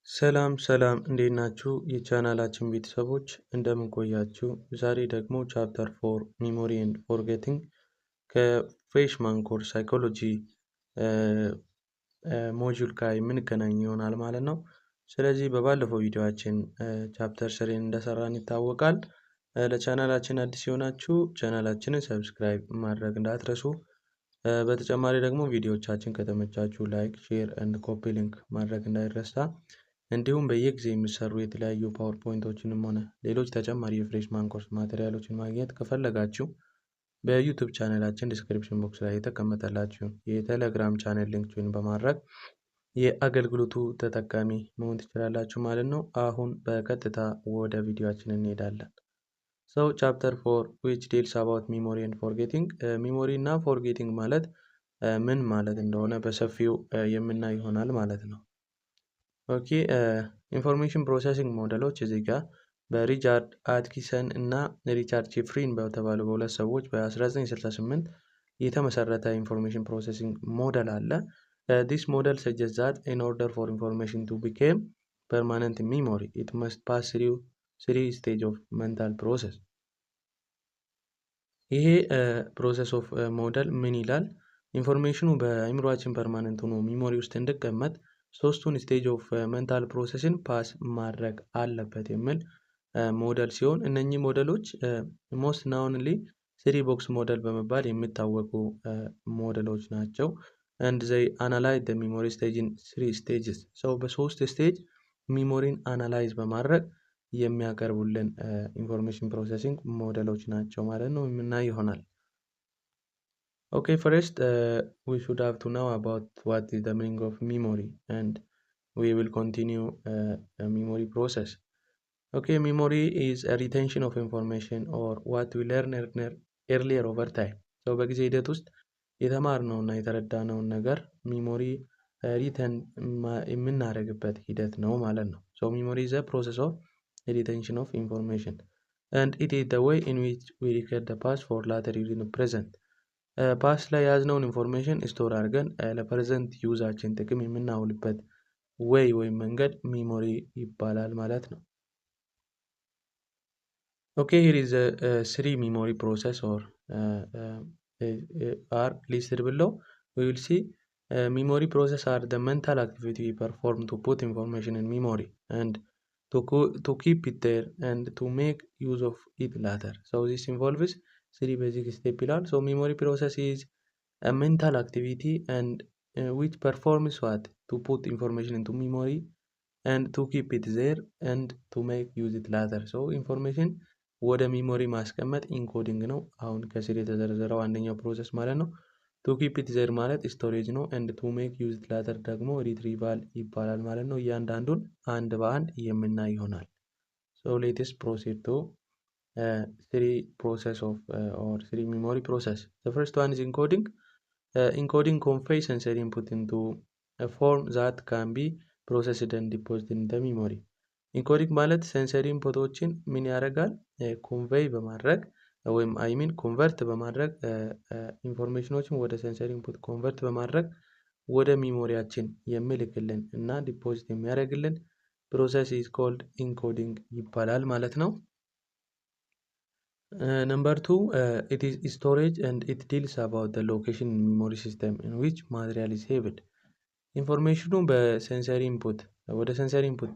ሰላም እንዴት ናችሁ? የቻናላችን ቤተሰቦች እንደምን ቆያችሁ? ዛሬ ደግሞ ቻፕተር 4 ሚሞሪ ኤንድ ፎርጌቲንግ ከፍሬሽማን ኮርስ ሳይኮሎጂ ሞጁል ጋር የምንገናኝ ይሆናል ማለት ነው። ስለዚህ በባለፈው ቪዲዮአችን ቻፕተር 3 እንደሰራን ይታወቃል። ለቻናላችን አዲስ የሆናችሁ ቻናላችንን ሰብስክራይብ ማድረግ እንዳትረሱ። በተጨማሪ ደግሞ ቪዲዮዎቻችን ከተመቻችሁ ላይክ፣ ሼር ኤንድ ኮፒ ሊንክ ማድረግ እንዳይረሳ። እንዲሁም በየጊዜው የሚሰሩ የተለያዩ ፓወርፖይንቶችንም ሆነ ሌሎች ተጨማሪ የፍሬሽማን ኮርስ ማቴሪያሎችን ማግኘት ከፈለጋችሁ በዩቲዩብ ቻናላችን ዲስክሪፕሽን ቦክስ ላይ የተቀመጠላችሁ የቴሌግራም ቻናል ሊንክ ጆይን በማድረግ የአገልግሎቱ ተጠቃሚ መሆን ትችላላችሁ ማለት ነው። አሁን በቀጥታ ወደ ቪዲዮአችን እንሄዳለን። ቻፕተር 4 which deals about memory and forgetting ሚሞሪ እና ፎርጌቲንግ ማለት ምን ማለት እንደሆነ በሰፊው የምናይ ይሆናል ማለት ነው። ኦኬ ኢንፎርሜሽን ፕሮሰሲንግ ሞዴሎች እዚህ ጋር በሪቻርድ አትኪንሰን እና ሪቻርድ ጄፍሪን በተባሉ በሁለት ሰዎች በ1968 የተመሰረተ ኢንፎርሜሽን ፕሮሰሲንግ ሞዴል አለ። this model suggests that in order for information to become permanent in memory it must pass through three stages of mental process። ይሄ ፕሮሰስ ኦፍ ሞዴል ምን ይላል? ኢንፎርሜሽኑ በአእምሮአችን ፐርማነንት ሆኖ ሚሞሪ ውስጥ እንዲቀመጥ ሶስቱን ስቴጅ ኦፍ ሜንታል ፕሮሰስን ፓስ ማድረግ አለበት የሚል ሞዴል ሲሆን እነኚህ ሞዴሎች ሞስት ናውንሊ ስሪ ቦክስ ሞዴል በመባል የሚታወቁ ሞዴሎች ናቸው። and they analyze the memory stage in three stages። በሶስት ስቴጅ ሚሞሪን አናላይዝ በማድረግ የሚያቀርቡልን ኢንፎርሜሽን ፕሮሰሲንግ ሞዴሎች ናቸው ማለት ነው የምናይ ይሆናል። Okay, first we should have to know about what is the meaning of memory and we will continue the memory process. Okay, memory is a retention of information or what we learn earlier over time. በጊዜ ሂደት ውስጥ የተማርነውና የተረዳነውን ነገር ሚሞሪ ሪተን የምናደርግበት ሂደት ነው ማለት ነው። memory is a process of retention of information and it is the way in which we record the past for later use in the present። ፓስት ላይ ያዝነውን ኢንፎርሜሽን ስቶር አድርገን ለፕሬዘንት ዩዛችን ጥቅም የምናውልበት ወይ ወይም መንገድ ሚሞሪ ይባላል ማለት ነው። ኦኬ here is three memory process or are listed below. We will see memory process are the mental activity we perform to put information in memory and to keep it there and to make use of it later. This involves three basic steps ይላል። memory process is a mental activity and which performs what to put information into memory and to keep it there and to make use it later. information ወደ ሚሞሪ ማስቀመጥ ኢንኮዲንግ ነው። አሁን ከስር የተዘረዘረው አንደኛው ፕሮሰስ ማለት ነው። to keep it there ማለት ስቶሬጅ ነው and to make use it later ደግሞ ሪትሪቫል ይባላል ማለት ነው። እያንዳንዱን አንድ በአንድ የምናይ ይሆናል። let us proceed to three process of or three memory process. The first one is encoding. Encoding conveys sensory input into a form that can be processed and deposited in the memory. ኢንኮዲንግ ማለት ሴንሰሪ ኢንፑቶችን ምን ያደርጋል? ኮንቬይ በማድረግ ወይም ኮንቨርት በማድረግ ኢንፎርሜሽኖችን ወደ ሴንሰሪ ኢንፑት ኮንቨርት በማድረግ ወደ ሚሞሪያችን የሚልክልን እና ዲፖዚት የሚያደርግልን ፕሮሰስ ኢዝ ኮልድ ኢንኮዲንግ ይባላል ማለት ነው። Number 2, it is storage and it deals about the location in memory system in which material is saved. ኢንፎርሜሽኑ በሴንሰሪ ኢንፑት ወደ ሴንሰሪ ኢንፑት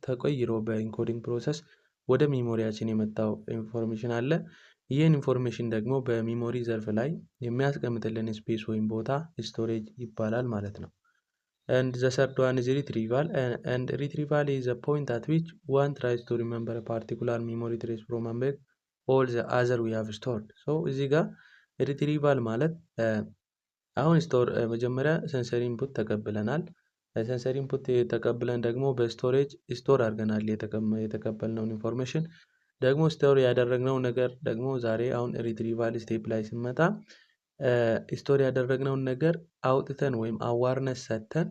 ተቀይሮ በኢንኮዲንግ ፕሮሰስ ወደ ሚሞሪያችን የመጣው ኢንፎርሜሽን አለ። ይህን ኢንፎርሜሽን ደግሞ በሚሞሪ ዘርፍ ላይ የሚያስቀምጥልን ስፔስ ወይም ቦታ ስቶሬጅ ይባላል ማለት ነው። and the third one is retrieval and retrieval is a point at which one tries to remember a particular memory trace from among all the other we have stored. እዚህ ጋር ሪትሪቫል ማለት አሁን መጀመሪያ ሴንሰሪ ኢንፑት ተቀብለናል። ሴንሰሪ ኢንፑት ተቀብለን ደግሞ በስቶሬጅ ስቶር አድርገናል። የተቀበልነውን ኢንፎርሜሽን ደግሞ ስቶር ያደረግነው ነገር ደግሞ ዛሬ አሁን ሪትሪቫል ስቴፕ ላይ ስንመጣ ስቶር ያደረግነውን ነገር አውጥተን ወይም አዋርነስ ሰጥተን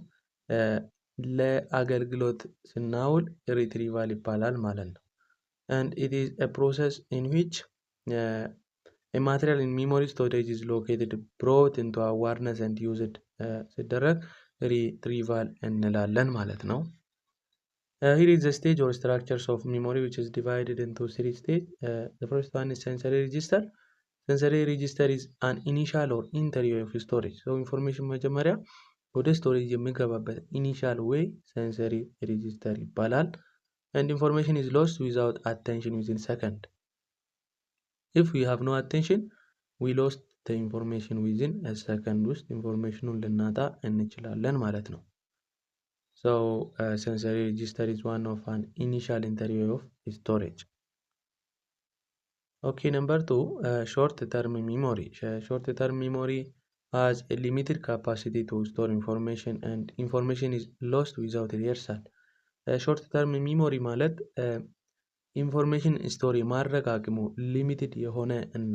ለአገልግሎት ስናውል ሪትሪቫል ይባላል ማለት ነው። and it is a process in which a material in memory storage is located, brought into awareness and used ሲደረግ ሪትሪቫል እንላለን ማለት ነው። Here is the stage or structures of memory, which is divided into 3 stages. The first one is sensory register. Sensory register is an initial or entry of storage. So information መጀመሪያ ወደ storage የሚገባበት initial way sensory register ይባላል. And information is lost without attention within second. If we have no attention, we lost the information within a second ውስጥ ኢንፎርሜሽኑን ልናጣ እንችላለን ማለት ነው። So sensory register is one of an initial entry of storage. Okay, number 2, short-term memory. Short-term memory has a limited capacity to store information and information is lost without rehearsal. Short-term memory ማለት ኢንፎርሜሽን ስቶሪ ማድረግ አቅሙ ሊሚትድ የሆነ እና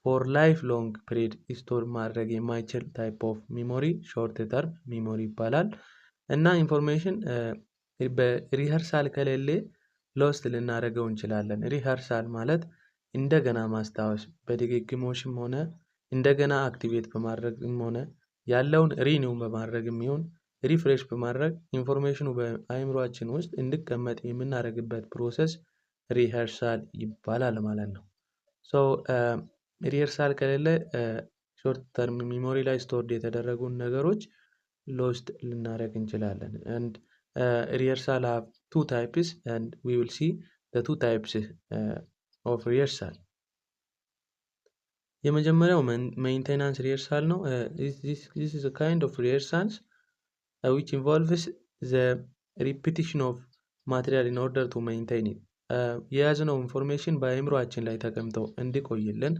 ፎር ላይፍ ሎንግ ፒሪድ ስቶር ማድረግ የማይችል ታይፕ ኦፍ ሚሞሪ ሾርት ተርም ሚሞሪ ይባላል። እና ኢንፎርሜሽን በሪኸርሳል ከሌለ ሎስት ልናደርገው እንችላለን። ሪኸርሳል ማለት እንደገና ማስታወስ በድግግሞሽም ሆነ እንደገና አክቲቬት በማድረግም ሆነ ያለውን ሪኒው በማድረግም ይሁን ሪፍሬሽ በማድረግ ኢንፎርሜሽኑ በአእምሮአችን ውስጥ እንዲቀመጥ የምናደርግበት ፕሮሰስ ሪኸርሳል ይባላል ማለት ነው። ሶ ሪኸርሳል ከሌለ ሾርት ተርም ሚሞሪ ላይ ስቶርድ የተደረጉ ነገሮች ሎስት ልናደርግ እንችላለን። and rehearsal have two types and we will see the two types of rehearsal. የመጀመሪያው maintenance rehearsal ነው። this is a kind of rehearsals which involves the repetition of material in order to maintain it. የያዝነው ኢንፎርሜሽን በአእምሮአችን ላይ ተቀምጦ እንዲቆይልን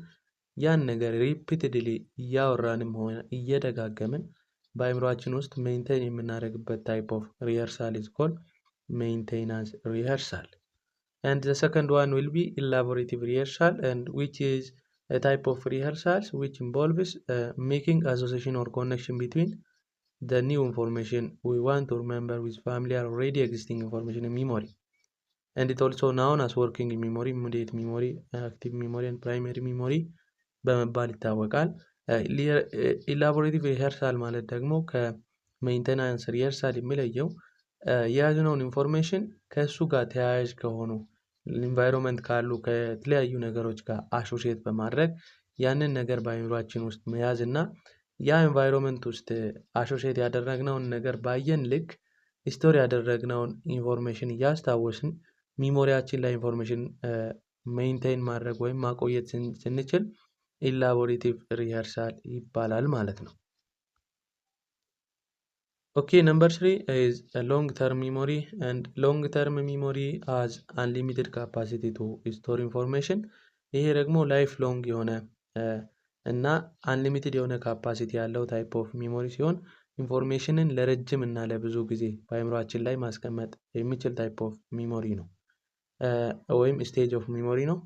ያን ነገር ሪፒትድሊ እያወራንም ሆነ እየደጋገምን በአእምሮአችን ውስጥ ሜንቴን የምናደርግበት ታይፕ ኦፍ ሪኸርሳል is called maintenance rehearsal. And the second one will be elaborative rehearsal, and which is a type of rehearsals which involves making association or connection between the new information we want to remember with familiar already existing information in memory. And it also known as working memory, immediate memory, active memory and primary memory በመባል ይታወቃል። ኢላቦሬቲቭ ሪኸርሳል ማለት ደግሞ ከሜንቴናንስ ሪኸርሳል የሚለየው የያዝነውን ኢንፎርሜሽን ከእሱ ጋር ተያያዥ ከሆኑ ኢንቫይሮንመንት ካሉ ከተለያዩ ነገሮች ጋር አሶሺየት በማድረግ ያንን ነገር በአእምሯችን ውስጥ መያዝ እና ያ ኢንቫይሮንመንት ውስጥ አሶሺየት ያደረግነውን ነገር ባየን ልክ ስቶር ያደረግነውን ኢንፎርሜሽን እያስታወስን ሚሞሪያችን ላይ ኢንፎርሜሽን ሜንቴን ማድረግ ወይም ማቆየት ስንችል ኢላቦሬቲቭ ሪኸርሳል ይባላል ማለት ነው። Okay, number 3 is a long-term memory, and long-term memory has unlimited capacity to store information. ይሄ ደግሞ ላይፍ ሎንግ የሆነ እና አንሊሚትድ የሆነ ካፓሲቲ ያለው ታይፕ ኦፍ ሚሞሪ ሲሆን ኢንፎርሜሽንን ለረጅም እና ለብዙ ጊዜ በአእምሯችን ላይ ማስቀመጥ የሚችል ታይፕ ኦፍ ሚሞሪ ነው ወይም ስቴጅ ኦፍ ሚሞሪ ነው።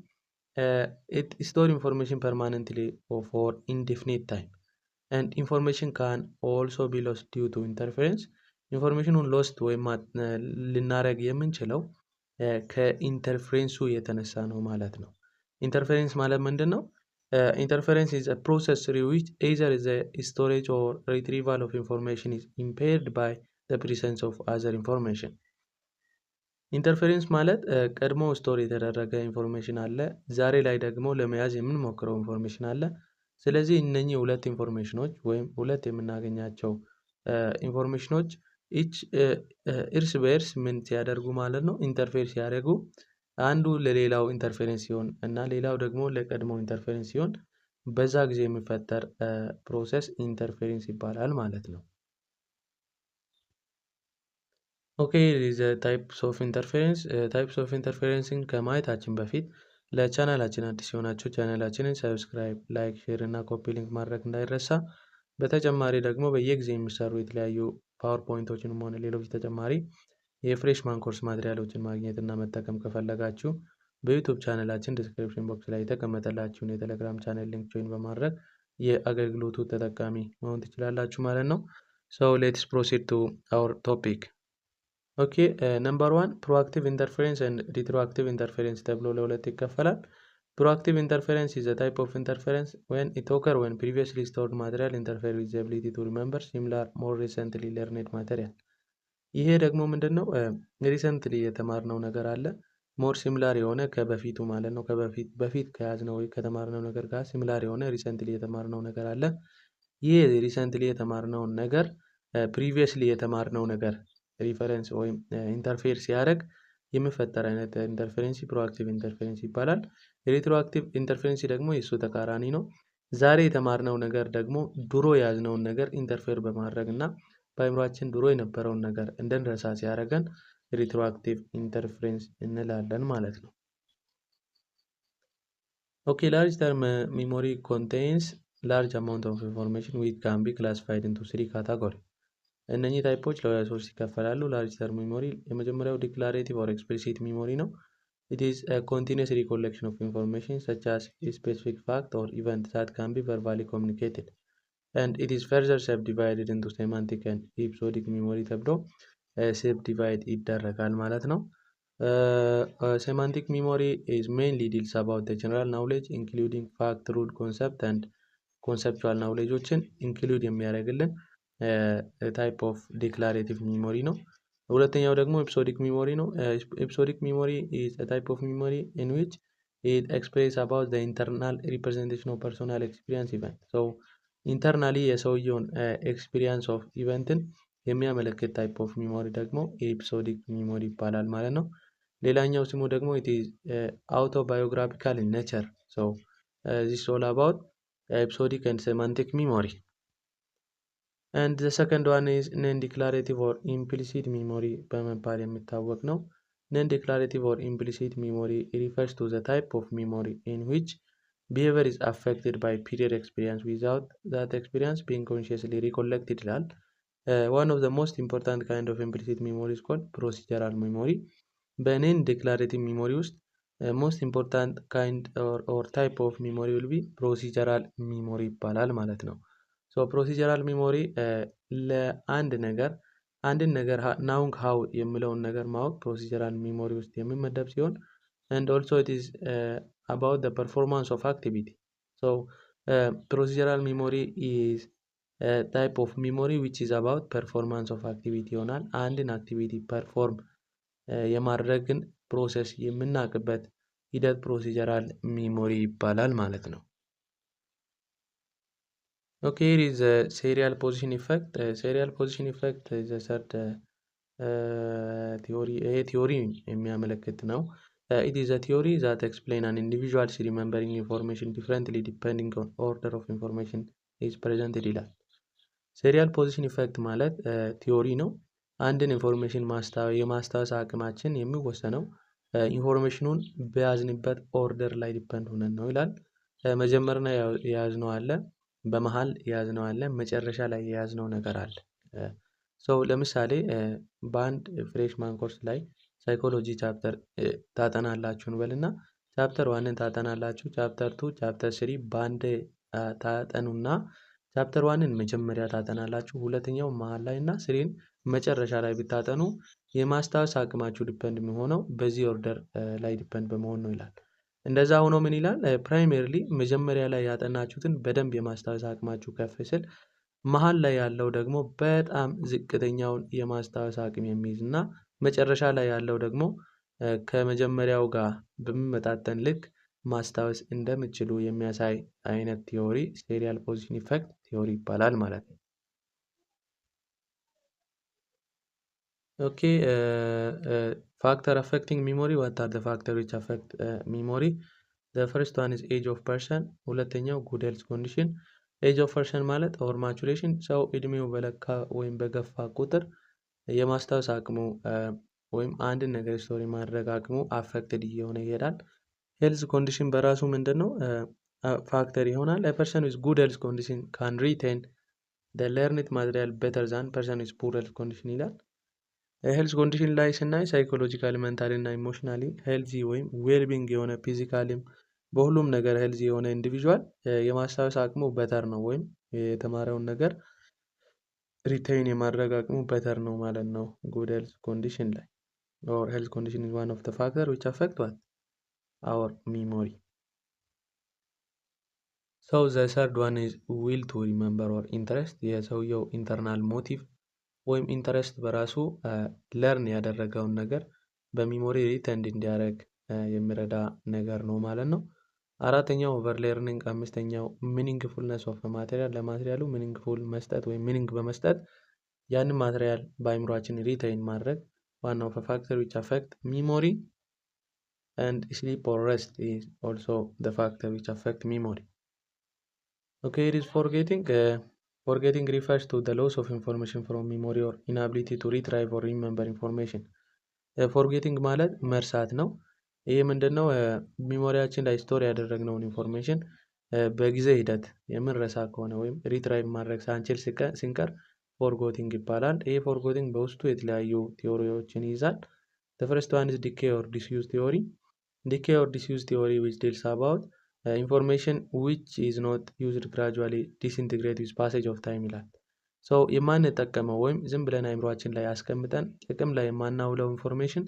it store information permanently for indefinite time, and information can also be lost due to interference. ኢንፎርሜሽኑን ሎስት ወይም ልናረግ የምንችለው ከኢንተርፌረንሱ የተነሳ ነው ማለት ነው። ኢንተርፌረንስ ማለት ምንድን ነው? Interference is a process through which either the storage or retrieval of information is impaired by the presence of other information. ኢንተርፌረንስ ማለት ቀድሞ ስቶር የተደረገ ኢንፎርሜሽን አለ፣ ዛሬ ላይ ደግሞ ለመያዝ የምንሞክረው ኢንፎርሜሽን አለ። ስለዚህ እነኚህ ሁለት ኢንፎርሜሽኖች ወይም ሁለት የምናገኛቸው ኢንፎርሜሽኖች እርስ በእርስ ምን ሲያደርጉ ማለት ነው? ኢንተርፌር ሲያደርጉ አንዱ ለሌላው ኢንተርፌረንስ ሲሆን እና ሌላው ደግሞ ለቀድሞ ኢንተርፌረንስ ሲሆን በዛ ጊዜ የሚፈጠር ፕሮሰስ ኢንተርፌረንስ ይባላል ማለት ነው። ኦኬ ዘ ታይፕስ ኦፍ ኢንተርፌረንስ ታይፕስ ኦፍ ኢንተርፌረንስን ከማየታችን በፊት ለቻናላችን አዲስ የሆናችሁ ቻናላችንን ሰብስክራይብ፣ ላይክ፣ ሼር እና ኮፒ ሊንክ ማድረግ እንዳይረሳ። በተጨማሪ ደግሞ በየጊዜ የሚሰሩ የተለያዩ ፓወርፖይንቶችንም ሆነ ሌሎች ተጨማሪ የፍሬሽማን ኮርስ ማቴሪያሎችን ማግኘት እና መጠቀም ከፈለጋችሁ በዩቲዩብ ቻናላችን ዲስክሪፕሽን ቦክስ ላይ የተቀመጠላችሁን የቴሌግራም ቻናል ሊንክ ጆይን በማድረግ የአገልግሎቱ ተጠቃሚ መሆን ትችላላችሁ ማለት ነው። So let's proceed to our topic. Okay, number 1 proactive interference and retroactive interference ተብሎ ለሁለት ይከፈላል። Proactive interference is a type of interference when it occurs when previously stored material interferes with the ability to remember similar more recently learned material. ይሄ ደግሞ ምንድነው ሪሰንትሊ የተማርነው ነገር አለ ሞር ሲሚላር የሆነ ከበፊቱ ማለት ነው በፊት ከያዝነው ወይ ከተማርነው ነገር ጋር ሲሚላር የሆነ ሪሰንትሊ የተማርነው ነገር አለ። ይህ ሪሰንትሊ የተማርነውን ነገር ፕሪቪየስሊ የተማርነው ነገር ሪፈረንስ ወይም ኢንተርፌር ሲያደርግ የሚፈጠር አይነት ኢንተርፌረንስ ፕሮአክቲቭ ኢንተርፌረንስ ይባላል። ሬትሮአክቲቭ ኢንተርፌረንስ ደግሞ የሱ ተቃራኒ ነው። ዛሬ የተማርነው ነገር ደግሞ ድሮ የያዝነውን ነገር ኢንተርፌር በማድረግ እና በአእምሯችን ድሮ የነበረውን ነገር እንድንረሳ ሲያደርገን ሬትሮአክቲቭ ኢንተርፌረንስ እንላለን ማለት ነው። ኦኬ ላርጅ ተርም ሚሞሪ ኮንቴንስ ላርጅ አማውንት ኦፍ ኢንፎርሜሽን ዊች ካን ቢ ክላሲፋይድ ኢንቱ 3 ካታጎሪ። እነኚህ ታይፖች ለሶስት ይከፈላሉ። ላርጅ ተርም ሚሞሪ የመጀመሪያው ዲክላሬቲቭ ኦር ኤክስፕሊሲት ሚሞሪ ነው። It is a continuous recollection of information such as a specific fact or event that can be verbally communicated. And it is further subdivided into semantic and episodic memory ተብሎ subdivide ይደረጋል ማለት ነው። Semantic memory is mainly deals about the general knowledge including fact, rule, concept and conceptual knowledgeዎችን include የሚያደርግልን type of declarative memory ነው። ሁለተኛው ደግሞ ኤፒሶዲክ ሚሞሪ ነው። ኤፒሶዲክ ሚሞሪ is a type of memory in which it expresses about the internal representation of personal experience event. So internally የሰውየውን experience of eventን የሚያመለክት type of memory ደግሞ ኤፒሶዲክ ሚሞሪ ይባላል ማለት ነው። ሌላኛው ስሙ ደግሞ it is autobiographical in nature. So this is all about episodic and semantic memory. And the second one is non-declarative or implicit memory በመባል የሚታወቅ ነው። Non-declarative or implicit memory refers to the type of memory in which behavior is affected by prior experience without that experience being consciously recollected ይላል። One of the most important kind of implicit memory is called procedural memory. በnon-declarative memory ውስጥ most important kind or type of memory will be procedural memory ይባላል ማለት ነው። ሶ ፕሮሲጀራል ሚሞሪ ለአንድ ነገር አንድን ነገር ናውንግ ሃው የሚለውን ነገር ማወቅ ፕሮሲጀራል ሚሞሪ ውስጥ የሚመደብ ሲሆን and also it is about the performance of activity. So procedural memory is a type of memory which is about performance of activity ይሆናል። አንድን አክቲቪቲ ፐርፎርም የማድረግን ፕሮሰስ የምናውቅበት ሂደት ፕሮሲጀራል ሚሞሪ ይባላል ማለት ነው። Okay, here is a serial position effect. Serial position effect is a third theory. A theory የሚያመለክት ነው። It is a theory that explains an individual's remembering information differently depending on order of information is presented ይላል። serial position effect ማለት ቲዮሪ ነው። አንድን ኢንፎርሜሽን የማስታወስ አቅማችን የሚወሰነው ኢንፎርሜሽኑን በያዝንበት ኦርደር ላይ ዲፔንድ ሆነን ነው ይላል። መጀመሪያ የያዝነው አለ በመሃል የያዝነው አለ መጨረሻ ላይ የያዝነው ነገር አለ። ለምሳሌ በአንድ ፍሬሽማን ኮርስ ላይ ሳይኮሎጂ ቻፕተር ታጠናላችሁ እንበልና ቻፕተር 1ን ታጠናላችሁ፣ ቻፕተር 2፣ ቻፕተር 3 በአንድ ታጠኑና ቻፕተር 1ን መጀመሪያ ታጠናላችሁ፣ ሁለተኛው መሃል ላይ እና 3ን መጨረሻ ላይ ብታጠኑ የማስታወስ አቅማችሁ ዲፔንድ የሚሆነው በዚህ ኦርደር ላይ ዲፔንድ በመሆን ነው ይላል። እንደዛ ሆኖ ምን ይላል? ፕራይመሪሊ መጀመሪያ ላይ ያጠናችሁትን በደንብ የማስታወስ አቅማችሁ ከፍ ሲል መሃል ላይ ያለው ደግሞ በጣም ዝቅተኛውን የማስታወስ አቅም የሚይዝ እና መጨረሻ ላይ ያለው ደግሞ ከመጀመሪያው ጋር በሚመጣጠን ልክ ማስታወስ እንደምትችሉ የሚያሳይ አይነት ቲዮሪ serial position effect ቲዮሪ ይባላል ማለት ነው። Okay, factor affecting memory. What are the factors which affect memory? The first one is age of person. ሁለተኛው good health condition. age of person ማለት or maturation ሰው እድሜው በለካ ወይም በገፋ ቁጥር የማስታወስ አቅሙ ወይም አንድን ነገር ስቶሪ ማድረግ አቅሙ አፌክትድ እየሆነ ይሄዳል። ሄልዝ ኮንዲሽን በራሱ ምንድነው ፋክተር ይሆናል። a person with good health condition can retain the learned material better than person with poor health condition ይላል። ሄልዝ ኮንዲሽን ላይ ስናይ ሳይኮሎጂካሊ ሜንታሊ እና ኢሞሽናሊ ሄልዚ ወይም ዌልቢንግ የሆነ ፊዚካሊም በሁሉም ነገር ሄልዚ የሆነ ኢንዲቪዥዋል የማስታወስ አቅሙ በተር ነው ወይም የተማረውን ነገር ሪቴይን የማድረግ አቅሙ በተር ነው ማለት ነው። ጉድ ሄልዝ ኮንዲሽን ላይ or health condition is one of the factor which affect what our memory. So the third one is will to remember or interest. የሰውየው ኢንተርናል ሞቲቭ ወይም ኢንተረስት በራሱ ለርን ያደረገውን ነገር በሚሞሪ ሪተንድ እንዲያደርግ የሚረዳ ነገር ነው ማለት ነው። አራተኛው ኦቨር ለርኒንግ፣ አምስተኛው ሚኒንግፉልነስ ኦፍ ማቴሪያል፣ ለማቴሪያሉ ሚኒንግፉል መስጠት ወይም ሚኒንግ በመስጠት ያንን ማቴሪያል በአይምሯችን ሪቴይን ማድረግ one of the factor which affect memory, and sleep or rest is also the factor which affect memory. Okay, it is forgetting. Forgetting refers to the loss of information from memory or inability to retrieve or remember information. Forgetting ማለት መርሳት ነው። ይሄ ምንድነው? ሚሞሪያችን ላይ ስቶር ያደረግነውን ኢንፎርሜሽን በጊዜ ሂደት የምንረሳ ከሆነ ወይም ሪትራይቭ ማድረግ ሳንችል ሲንቀር ፎርጎቲንግ ይባላል። ይሄ ፎርጎቲንግ በውስጡ የተለያዩ ቲዎሪዎችን ይይዛል። the first one is decay or disuse theory. Decay or disuse theory which deals about information which is not used gradually disintegrate with passage of time ይላል። የማንጠቀመው ወይም ዝም ብለን አይምሯችን ላይ አስቀምጠን ጥቅም ላይ የማናውለው ኢንፎርሜሽን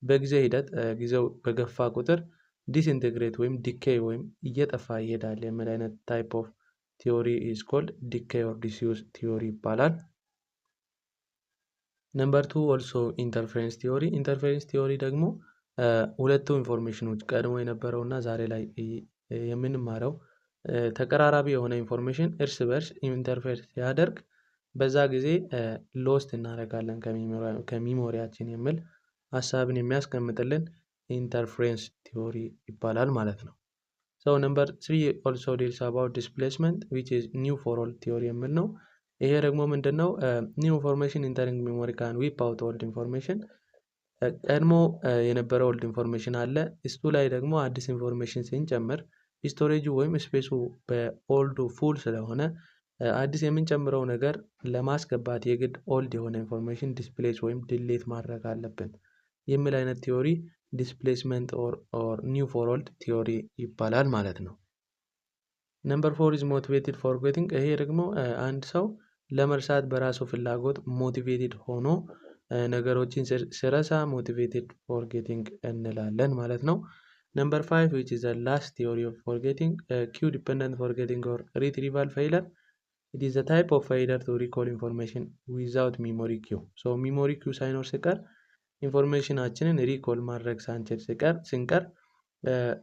በጊዜ ሂደት ጊዜው በገፋ ቁጥር ዲስኢንቴግሬት ወይም ዲኬይ ወይም እየጠፋ ይሄዳል የሚል አይነት ታይፕ ኦፍ ቲዮሪ ኢዝ ኮልድ ዲኬይ ኦር ዲስዩዝ ቲዮሪ ይባላል። ነምበር 2 ኦልሶ ኢንተርፌረንስ ቲዮሪ። ኢንተርፌረንስ ቲዮሪ ደግሞ ሁለቱ ኢንፎርሜሽኖች ቀድሞ የነበረው እና ዛሬ ላይ የምንማረው ተቀራራቢ የሆነ ኢንፎርሜሽን እርስ በርስ ኢንተርፌር ሲያደርግ በዛ ጊዜ ሎስት እናደርጋለን ከሚሞሪያችን የሚል ሀሳብን የሚያስቀምጥልን ኢንተርፌረንስ ቲዮሪ ይባላል ማለት ነው። ነምበር 3 ኦልሶ ዲልስ አባውት ዲስፕሌስመንት ዊች ኢዝ ኒው ፎር ኦል ቲዮሪ የሚል ነው። ይሄ ደግሞ ምንድነው? ኒው ኢንፎርሜሽን ኢንተሪንግ ሜሞሪ ካን ዊፕ አውት ኦልድ ኢንፎርሜሽን። ቀድሞ የነበረ ኦልድ ኢንፎርሜሽን አለ፣ እሱ ላይ ደግሞ አዲስ ኢንፎርሜሽን ስንጨምር ስቶሬጁ ወይም ስፔሱ በኦልዱ ፉል ስለሆነ አዲስ የምንጨምረው ነገር ለማስገባት የግድ ኦልድ የሆነ ኢንፎርሜሽን ዲስፕሌስ ወይም ዲሌት ማድረግ አለብን የሚል አይነት ቲዮሪ ዲስፕሌስመንት ኦር ኒው ፎር ኦልድ ቲዮሪ ይባላል ማለት ነው። ነምበር 4 ኢዝ ሞቲቬትድ ፎርጌቲንግ። ይሄ ደግሞ አንድ ሰው ለመርሳት በራሱ ፍላጎት ሞቲቬትድ ሆኖ ነገሮችን ሲረሳ ሞቲቬትድ ፎርጌቲንግ እንላለን ማለት ነው። ነምበር 5 which is the last theory of forgetting, cue dependent forgetting or retrieval failure. It is a type of failure to recall information without memory cue. memory cue ሳይኖር ሲቀር ኢንፎርሜሽናችንን ሪኮል ማድረግ ሳንችል ስንቀር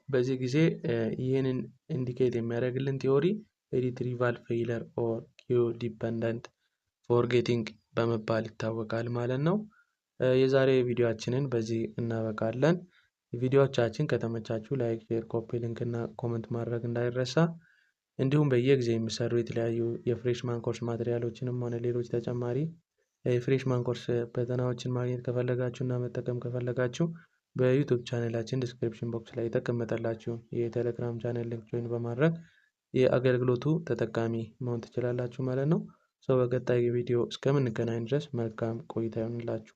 በዚህ ጊዜ ይህንን ኢንዲኬት የሚያደርግልን ቲዮሪ ሪትሪቫል ፌይለር ኦር ኪው ዲፐንደንት ፎርጌቲንግ በመባል ይታወቃል ማለት ነው። የዛሬ ቪዲዮአችንን በዚህ እናበቃለን። ቪዲዮዎቻችን ከተመቻችሁ ላይክ፣ ሼር፣ ኮፒ ሊንክ እና ኮመንት ማድረግ እንዳይረሳ። እንዲሁም በየጊዜ የሚሰሩ የተለያዩ የፍሬሽማን ኮርስ ማቴሪያሎችንም ሆነ ሌሎች ተጨማሪ የፍሬሽማን ኮርስ ፈተናዎችን ማግኘት ከፈለጋችሁ እና መጠቀም ከፈለጋችሁ በዩቲዩብ ቻናላችን ዲስክሪፕሽን ቦክስ ላይ የተቀመጠላችሁ የቴሌግራም ቻናል ሊንክ ጆይን በማድረግ የአገልግሎቱ ተጠቃሚ መሆን ትችላላችሁ ማለት ነው። በቀጣይ ቪዲዮ እስከምንገናኝ ድረስ መልካም ቆይታ ይሁንላችሁ።